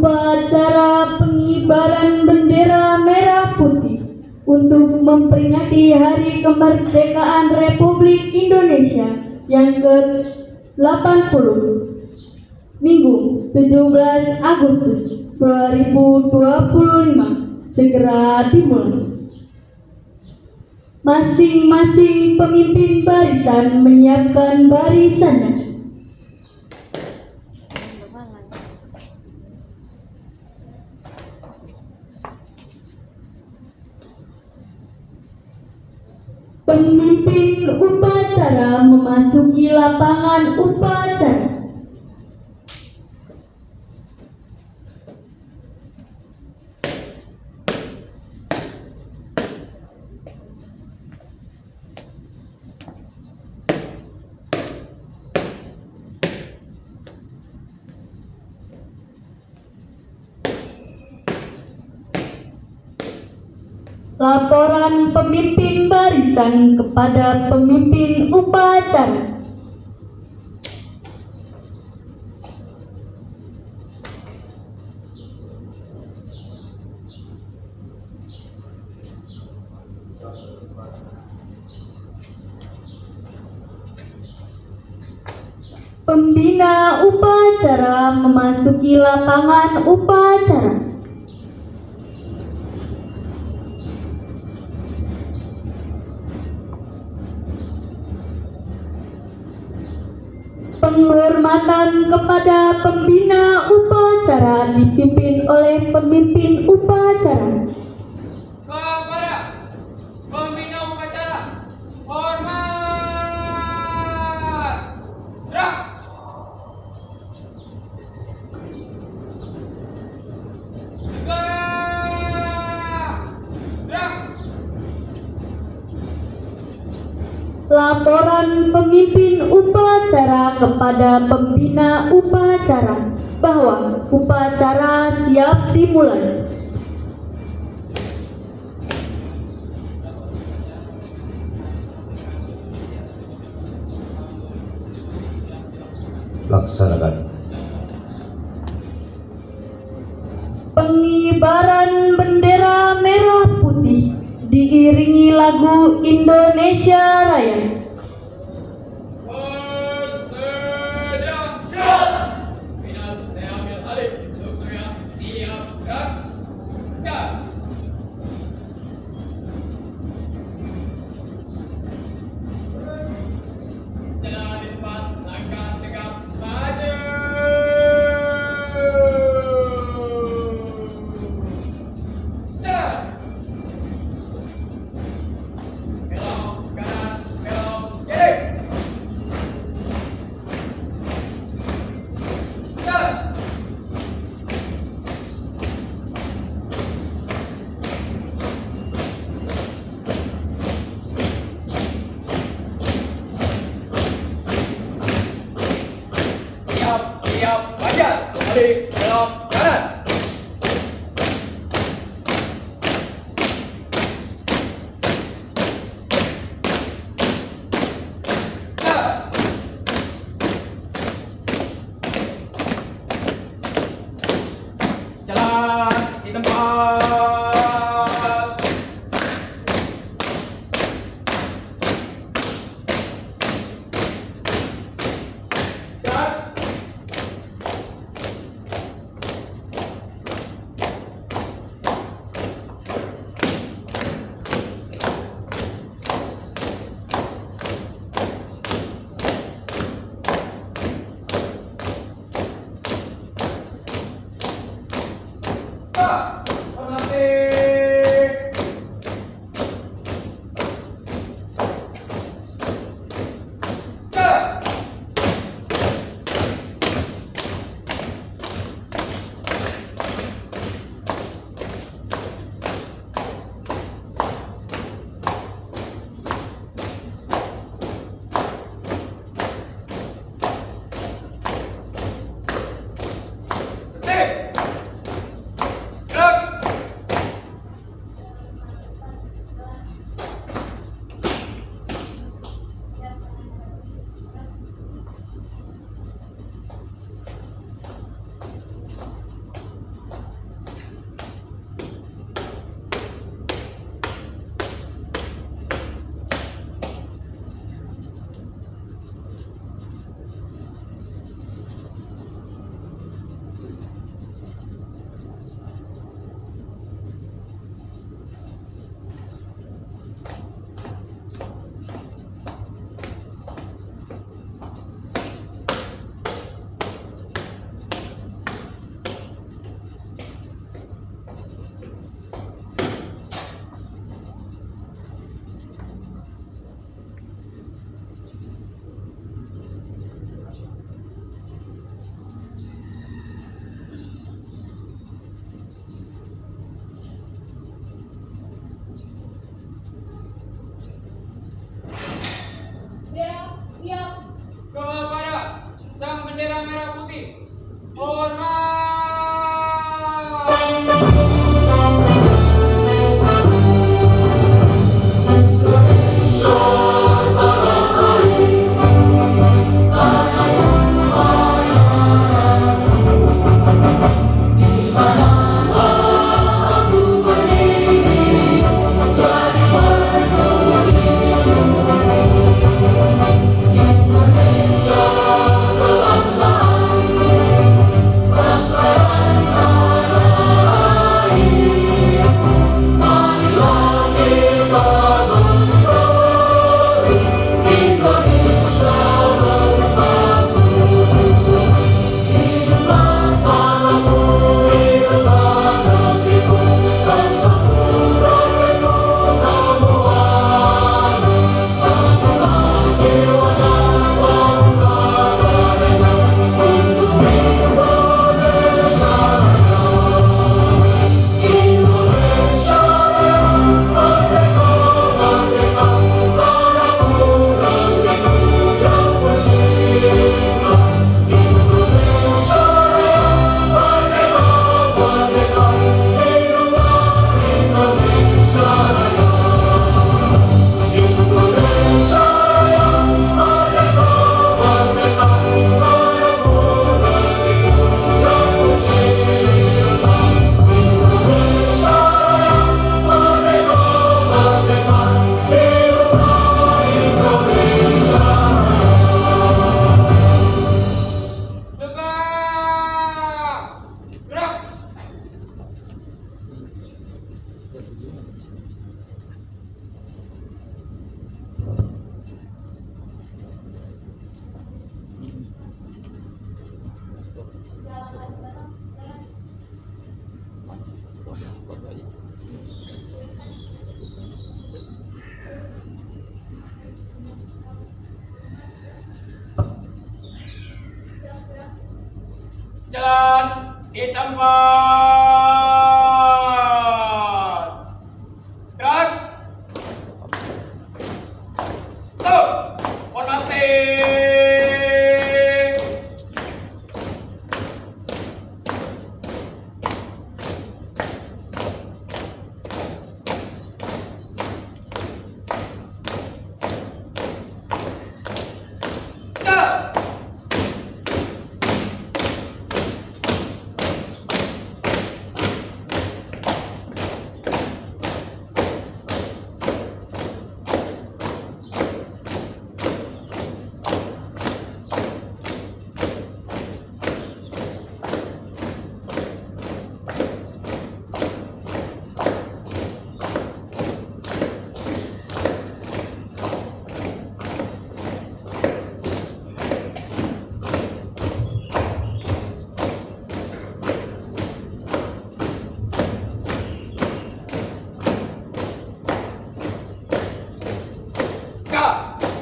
upacara pengibaran bendera merah putih untuk memperingati Hari Kemerdekaan Republik Indonesia yang ke-80, Minggu 17 Agustus 2025 segera dimulai. Masing-masing pemimpin barisan menyiapkan barisannya. Pemimpin upacara memasuki lapangan upacara. Laporan pemimpin barisan kepada pemimpin upacara. Pembina upacara memasuki lapangan upacara. Penghormatan kepada pembina upacara dipimpin oleh pemimpin upacara. Kepada pembina upacara, hormat. Gerak. Gerak. Laporan pemimpin upacara kepada pembina upacara bahwa upacara siap dimulai. Laksanakan. Pengibaran bendera merah putih diiringi lagu Indonesia Raya. Siap, wajar. Balik, belok, kanan. Jalan di tempat. Hormat. Jalan di tempat. Gerak. Stop. Formasi. Stop.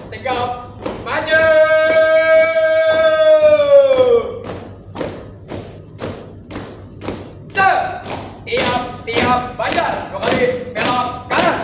Tegap, maju. Tiap banjar, 2 kali belok kanan.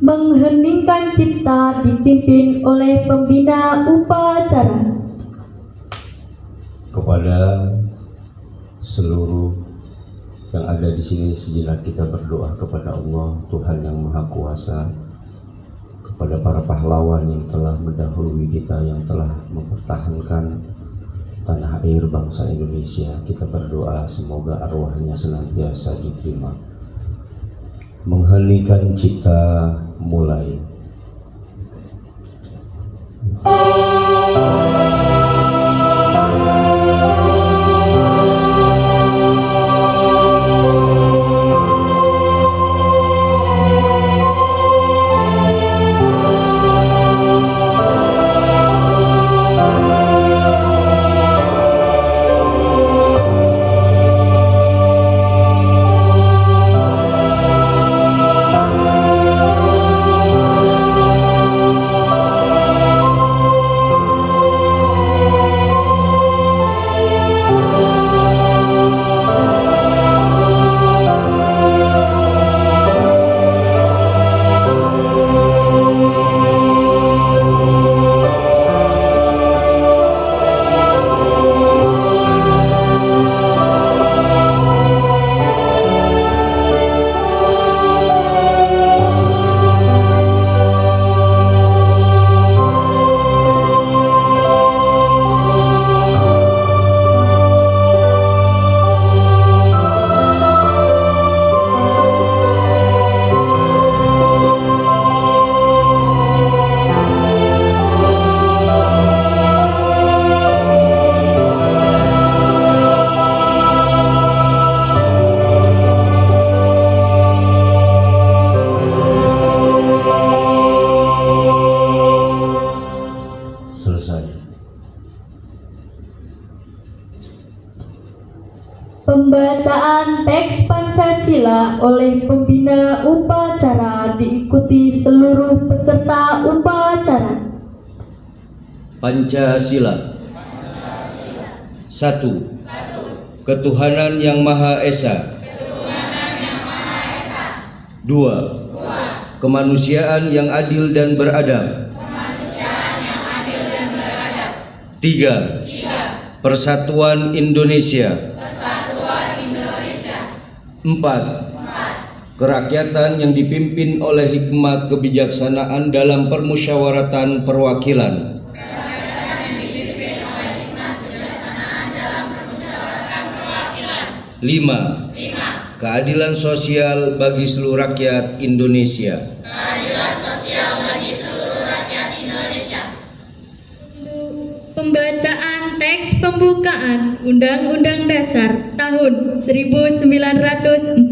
Mengheningkan cipta dipimpin oleh pembina upacara. Kepada seluruh yang ada di sini, sejenak kita berdoa kepada Allah, Tuhan yang Maha Kuasa, kepada para pahlawan yang telah mendahului kita, yang telah mempertahankan tanah air bangsa Indonesia. Kita berdoa semoga arwahnya senantiasa diterima. Mengheningkan cipta mulai. Pembacaan teks Pancasila oleh pembina upacara diikuti seluruh peserta upacara. Pancasila. 1. Ketuhanan Yang Maha Esa. 2. Kemanusiaan yang adil dan beradab. 3. Persatuan Indonesia. 4. Kerakyatan yang dipimpin oleh hikmat kebijaksanaan dalam permusyawaratan perwakilan. 5. Keadilan sosial bagi seluruh rakyat Indonesia. Pembacaan teks pembukaan Undang-Undang Dasar tahun 1945.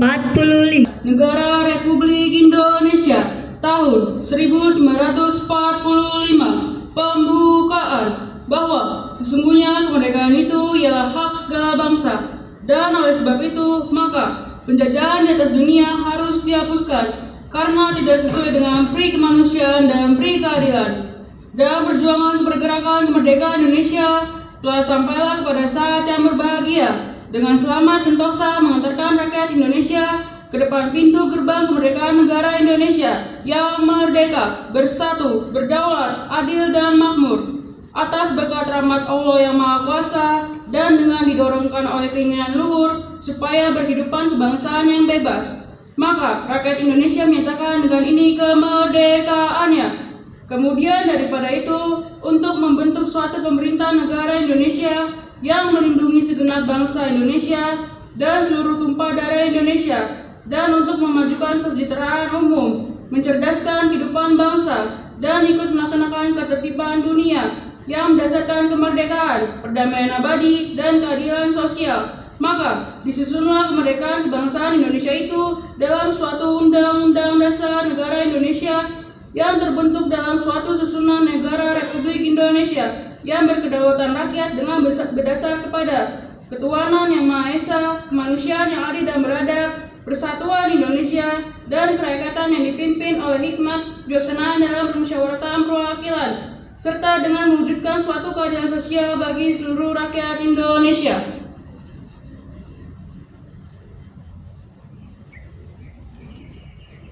Negara Republik Indonesia tahun 1945. Pembukaan bahwa sesungguhnya kemerdekaan itu ialah hak segala bangsa, dan oleh sebab itu maka penjajahan di atas dunia harus dihapuskan karena tidak sesuai dengan pri kemanusiaan dan pri keadilan. Dalam perjuangan pergerakan kemerdekaan Indonesia telah sampailah kepada saat yang berbahagia dengan selamat sentosa mengantarkan rakyat Indonesia ke depan pintu gerbang kemerdekaan negara Indonesia yang merdeka, bersatu, berdaulat, adil dan makmur. Atas berkat rahmat Allah yang Maha Kuasa dan dengan didorongkan oleh keinginan luhur supaya berkehidupan kebangsaan yang bebas, maka rakyat Indonesia menyatakan dengan ini kemerdekaannya. Kemudian daripada itu, untuk membentuk suatu pemerintahan negara Indonesia yang melindungi segenap bangsa Indonesia dan seluruh tumpah darah Indonesia, dan untuk memajukan kesejahteraan umum, mencerdaskan kehidupan bangsa, dan ikut melaksanakan ketertiban dunia yang berdasarkan kemerdekaan, perdamaian abadi, dan keadilan sosial. Maka disusunlah kemerdekaan kebangsaan Indonesia itu dalam suatu Undang-Undang Dasar Negara Indonesia yang terbentuk dalam suatu susunan negara Republik Indonesia yang berkedaulatan rakyat dengan berdasar kepada ketuhanan yang Maha Esa, kemanusiaan yang adil dan beradab, persatuan Indonesia, dan kerakyatan yang dipimpin oleh hikmat kebijaksanaan dalam permusyawaratan perwakilan, serta dengan mewujudkan suatu keadilan sosial bagi seluruh rakyat Indonesia.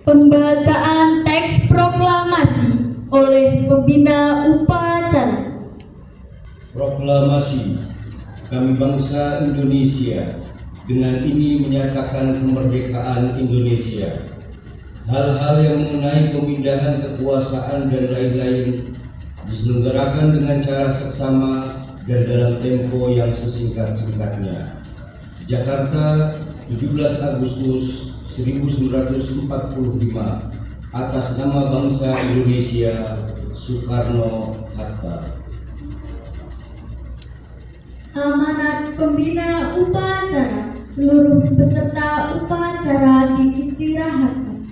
Pembacaan teks proklamasi oleh pembina upacara. Proklamasi. Kami bangsa Indonesia dengan ini menyatakan kemerdekaan Indonesia. Hal-hal yang mengenai pemindahan kekuasaan dan lain-lain diselenggarakan dengan cara seksama dan dalam tempo yang sesingkat-singkatnya. Jakarta, 17 Agustus 1945, atas nama bangsa Indonesia, Soekarno-Hatta. Amanat pembina upacara. Seluruh peserta upacara diistirahatkan.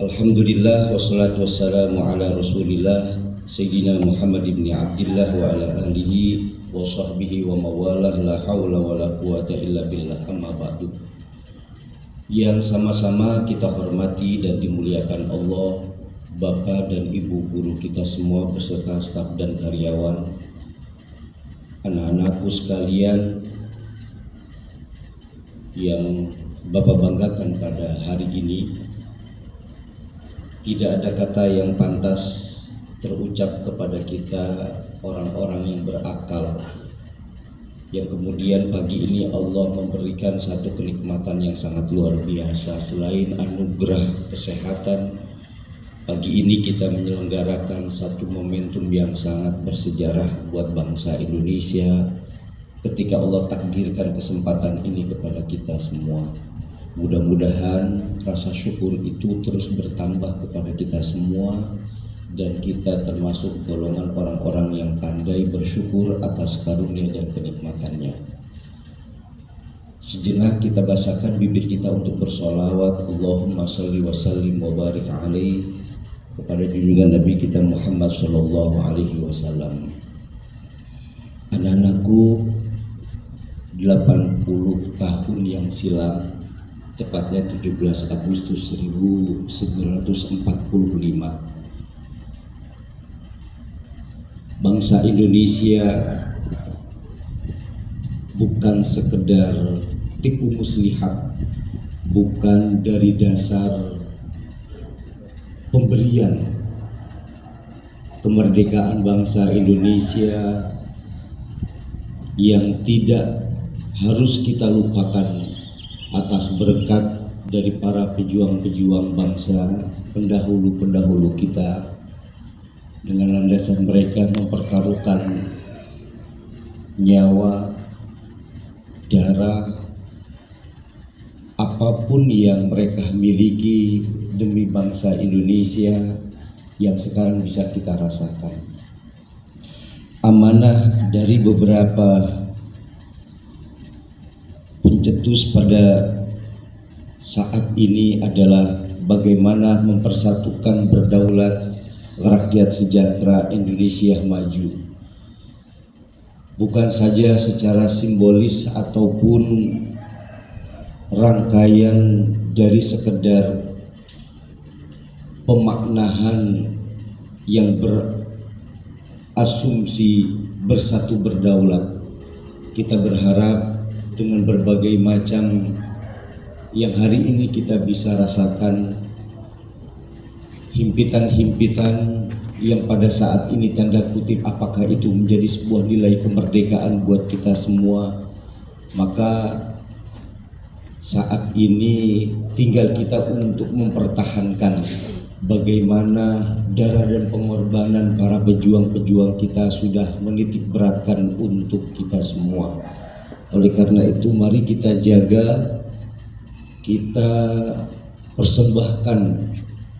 Alhamdulillah wassalatu wassalamu ala Rasulillah Sayyidina Muhammad ibn Abdillah wa ala alihi wa sahbihi wa mawalah, la hawla wa la quwata illa billah, amma ba'du. Yang sama-sama kita hormati dan dimuliakan Allah, Bapak dan Ibu guru kita semua beserta staf dan karyawan, anak-anakku sekalian yang Bapak banggakan pada hari ini. Tidak ada kata yang pantas terucap kepada kita orang-orang yang berakal, yang kemudian pagi ini Allah memberikan satu kenikmatan yang sangat luar biasa. Selain anugerah kesehatan, pagi ini kita menyelenggarakan satu momentum yang sangat bersejarah buat bangsa Indonesia ketika Allah takdirkan kesempatan ini kepada kita semua. Mudah-mudahan rasa syukur itu terus bertambah kepada kita semua, dan kita termasuk golongan orang-orang yang pandai bersyukur atas karunia dan kenikmatannya. Sejenak kita basahkan bibir kita untuk bersolawat Allahumma salli wa sallim wa barik alaih kepada junjungan Nabi kita Muhammad sallallahu alaihi wasallam. Anak-anakku, 80 tahun yang silam, tepatnya 17 Agustus 1945, bangsa Indonesia bukan sekedar tipu muslihat, bukan dari dasar pemberian kemerdekaan bangsa Indonesia yang tidak harus kita lupakan atas berkat dari para pejuang-pejuang bangsa pendahulu-pendahulu kita, dengan landasan mereka mempertaruhkan nyawa, darah, apapun yang mereka miliki demi bangsa Indonesia yang sekarang bisa kita rasakan. Amanah dari beberapa pencetus pada saat ini adalah bagaimana mempersatukan berdaulat rakyat sejahtera Indonesia maju. Bukan saja secara simbolis ataupun rangkaian dari sekedar pemaknaan yang berasumsi bersatu berdaulat. Kita berharap dengan berbagai macam yang hari ini kita bisa rasakan, himpitan-himpitan yang pada saat ini tanda kutip apakah itu menjadi sebuah nilai kemerdekaan buat kita semua, maka saat ini tinggal kita untuk mempertahankan bagaimana darah dan pengorbanan para pejuang-pejuang kita sudah menitik beratkan untuk kita semua. Oleh karena itu mari kita jaga, kita persembahkan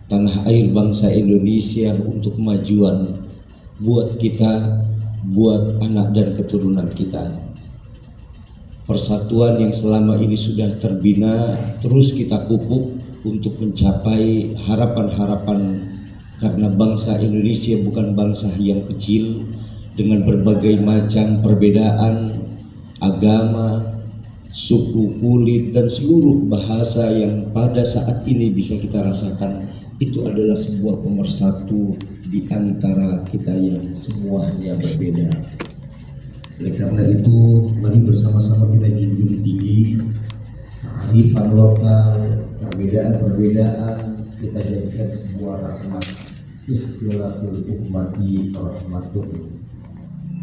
tanah air bangsa Indonesia untuk kemajuan buat kita, buat anak dan keturunan kita. Persatuan yang selama ini sudah terbina terus kita pupuk untuk mencapai harapan-harapan, karena bangsa Indonesia bukan bangsa yang kecil dengan berbagai macam perbedaan agama, suku, kulit, dan seluruh bahasa yang pada saat ini bisa kita rasakan. Itu adalah sebuah pemersatu di antara kita yang semuanya berbeda. Oleh karena itu, mari bersama-sama kita junjung tinggi kearifan lokal, perbedaan-perbedaan kita jadikan sebuah rahmat. Ikhtilaful ummati rahmatun.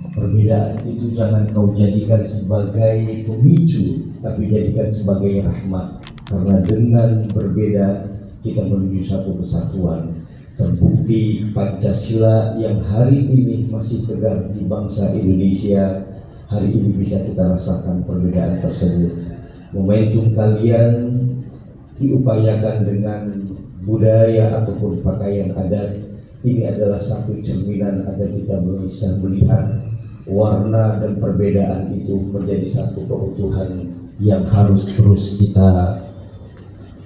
Perbedaan itu jangan kau jadikan sebagai pemicu, tapi jadikan sebagai rahmat. Karena dengan berbeda kita menuju satu kesatuan. Terbukti Pancasila yang hari ini masih tegar di bangsa Indonesia, hari ini bisa kita rasakan perbedaan tersebut. Momentum kalian diupayakan dengan budaya ataupun pakaian adat, ini adalah satu cerminan agar kita bisa melihat warna dan perbedaan itu menjadi satu keutuhan yang harus terus kita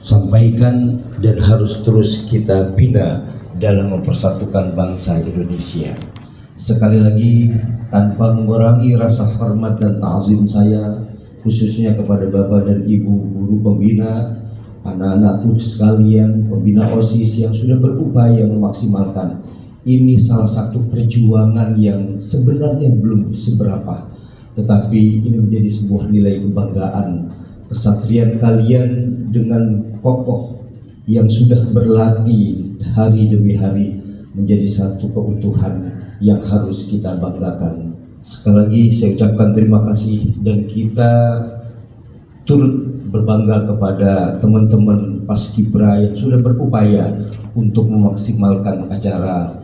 sampaikan dan harus terus kita bina dalam mempersatukan bangsa Indonesia. Sekali lagi, tanpa mengurangi rasa hormat dan ta'zim saya khususnya kepada Bapak dan Ibu guru pembina, anak-anakku sekalian, pembina OSIS yang sudah berupaya memaksimalkan. Ini salah satu perjuangan yang sebenarnya belum seberapa, tetapi ini menjadi sebuah nilai kebanggaan. Kesatria kalian dengan kokoh yang sudah berlatih hari demi hari menjadi satu keutuhan yang harus kita banggakan. Sekali lagi saya ucapkan terima kasih, dan kita turut berbangga kepada teman-teman Paskibra yang sudah berupaya untuk memaksimalkan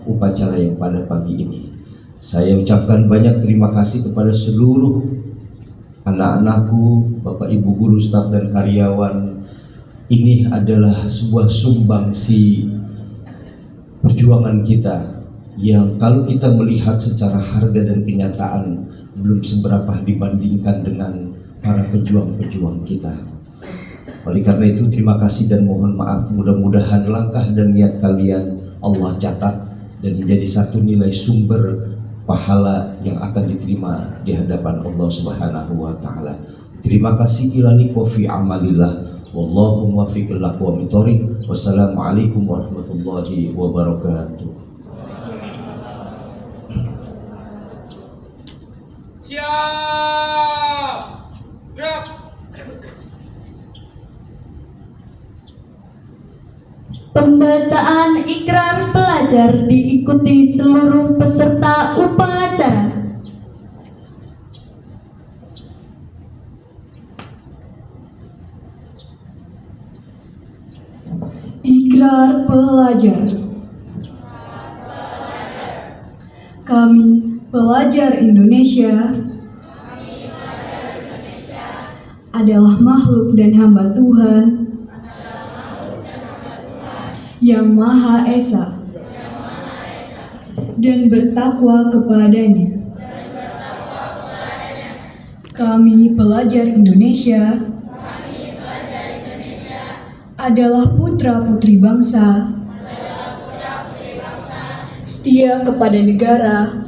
upacara yang pada pagi ini. Saya ucapkan banyak terima kasih kepada seluruh anak-anakku, Bapak Ibu guru, staf dan karyawan. Ini adalah sebuah sumbangsi perjuangan kita yang kalau kita melihat secara harga dan kenyataan belum seberapa dibandingkan dengan para pejuang-pejuang kita. Oleh karena itu terima kasih dan mohon maaf, mudah-mudahan langkah dan niat kalian Allah catat dan menjadi satu nilai sumber pahala yang akan diterima diterima di hadapan Allah Subhanahu wa taala. Terima kasih ilali wa fi amalillah. Wallahu muwaffiq ila aqwamit thoriq. Wassalamualaikum warahmatullahi wabarakatuh. Siap. Gerak. Pembacaan ikrar pelajar diikuti seluruh peserta upacara. Ikrar pelajar. Kami, pelajar Indonesia, adalah makhluk dan hamba Tuhan yang Maha Esa dan bertakwa kepadanya. Kami, pelajar Indonesia, adalah putra-putri bangsa, setia kepada negara.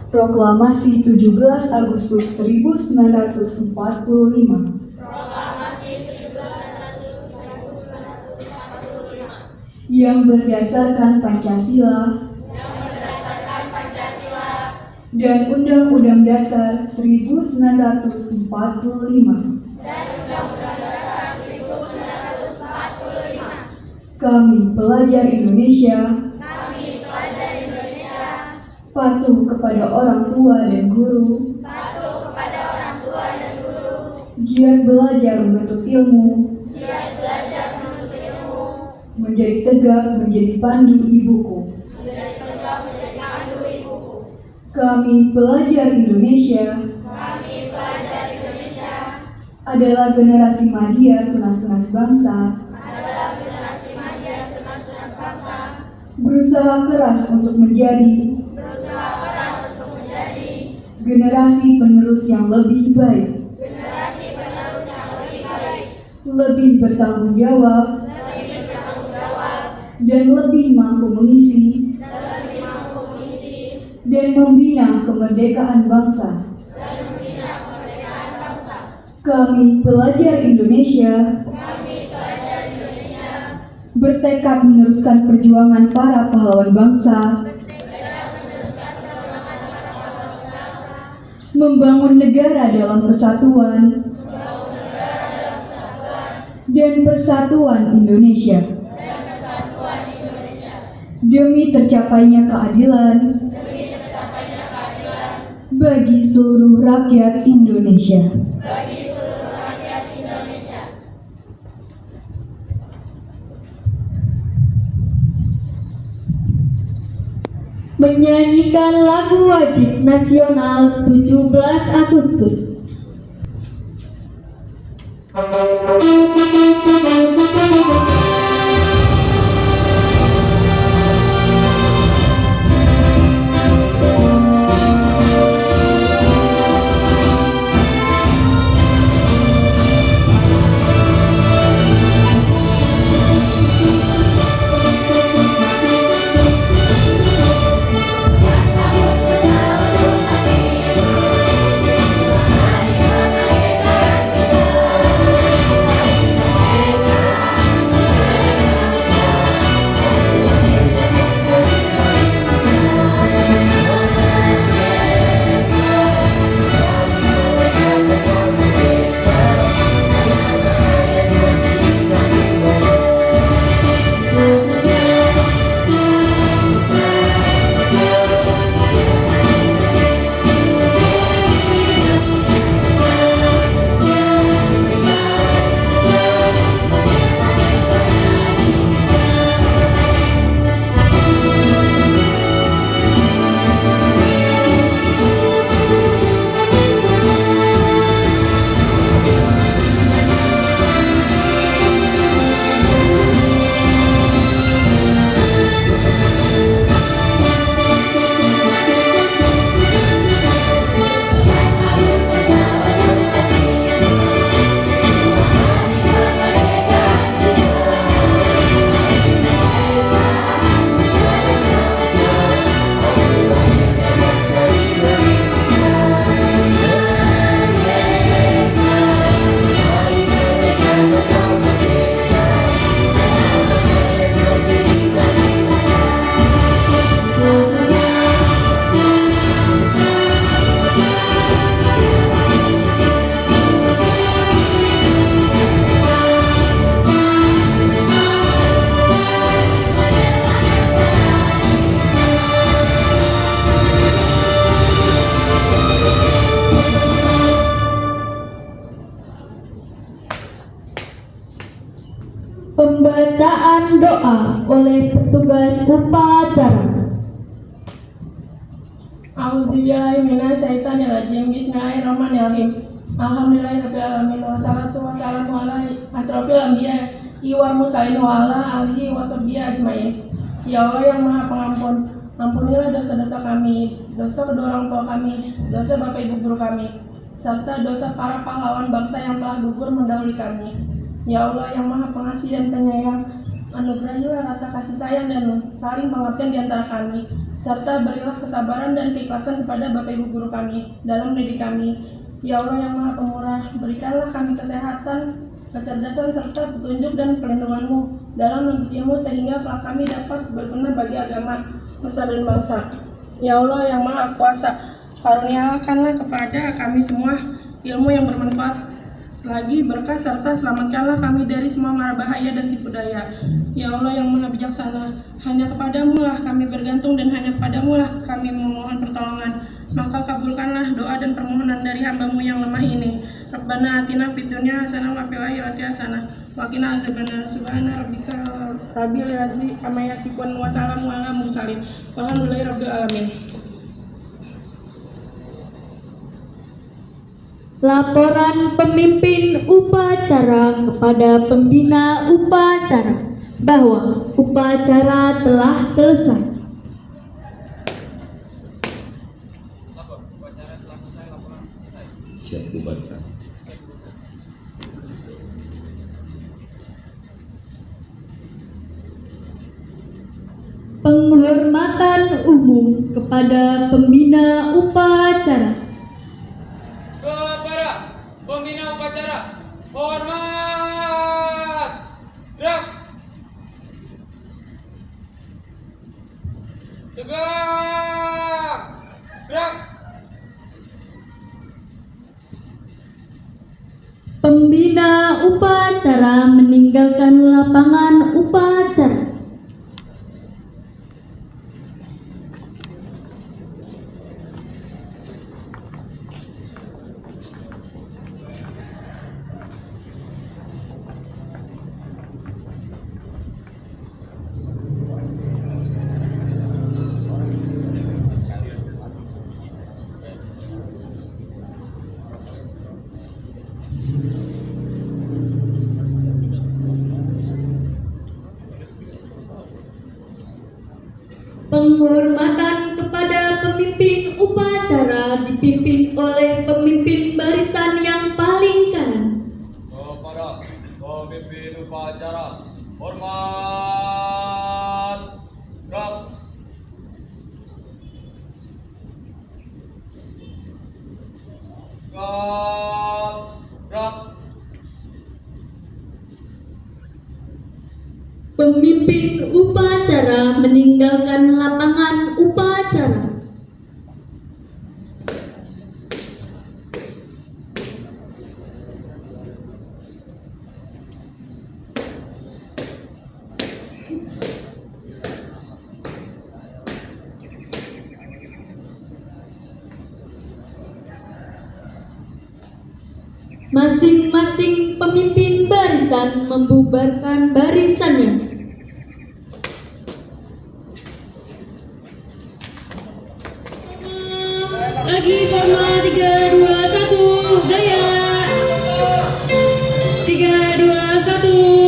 Proklamasi 17 Agustus 1945 yang berdasarkan Pancasila dan Undang-Undang Dasar 1945. Kami, pelajar Indonesia, patuh kepada orang tua dan guru, giat belajar menuntut ilmu, menjadi tegak menjadi pandu ibuku. Kami, pelajar Indonesia, adalah generasi madya tunas-tunas bangsa, berusaha keras untuk menjadi generasi penerus yang lebih baik, lebih bertanggung jawab, dan lebih mampu mengisi dan membina kemerdekaan bangsa. Kami, pelajar Indonesia, bertekad meneruskan perjuangan para pahlawan bangsa, membangun negara dalam kesatuan dan persatuan Indonesia, demi tercapainya keadilan bagi seluruh rakyat Indonesia. Menyanyikan lagu wajib nasional 17 Agustus. Bacaan doa oleh petugas upacara. A'udzubillahiminasyaitonirrajim. Bismillahirrahmanirrahim. Alhamdulillahirabbil alamin wassalatu wassalamu ala asrofil anbiya wal mursalin wa ala alihi washabbihi ajmain. Ya Allah yang Maha Pengampun, ampunilah dosa-dosa kami, dosa kedua orang tua kami, dosa bapak ibu guru kami, serta dosa para pahlawan bangsa yang telah gugur mendahului kami. Ya Allah yang Maha Pengasih dan Penyayang, anugerahilah rasa kasih sayang dan saling pengertian di antara kami, serta berilah kesabaran dan keikhlasan kepada bapak ibu guru kami dalam mendidik kami. Ya Allah yang Maha Pemurah, berikanlah kami kesehatan, kecerdasan, serta petunjuk dan perlindungan-Mu dalam menuntut ilmu sehingga kelak kami dapat berguna bagi agama, nusa dan bangsa. Ya Allah yang Maha Kuasa, karuniakanlah kepada kami semua ilmu yang bermanfaat lagi berkah, serta selamatkanlah kami dari semua mara bahaya dan tipu daya. Ya Allah yang Maha Bijaksana, hanya kepadamu lah kami bergantung dan hanya kepadamu lah kami memohon pertolongan. Maka kabulkanlah doa dan permohonan dari hamba-Mu yang lemah ini. Rabbana atina fid dunya hasanah wa fil akhirati hasanah wa qina azabannar. Subhana rabbika rabbil izzati amma yasifun wa salamun alal mursalin walhamdulillahi rabbil alamin. Laporan pemimpin upacara kepada pembina upacara bahwa upacara telah selesai. Siap bubarkan. Penghormatan umum kepada pembina upacara. Kepada pembina upacara, hormat. Gerak. Tegak. Gerak. Pembina upacara meninggalkan lapangan upacara. Penghormatan kepada pemimpin upacara dipimpin oleh pemimpin barisan yang paling kanan. Kepada pemimpin upacara, hormat. Gerak. Gerak. Pemimpin upacara meninggalkan lapangan upacara. Masing-masing pemimpin barisan membubarkan barisannya. Lagi formal 3, 2, 1, gaya 3, 2, 1.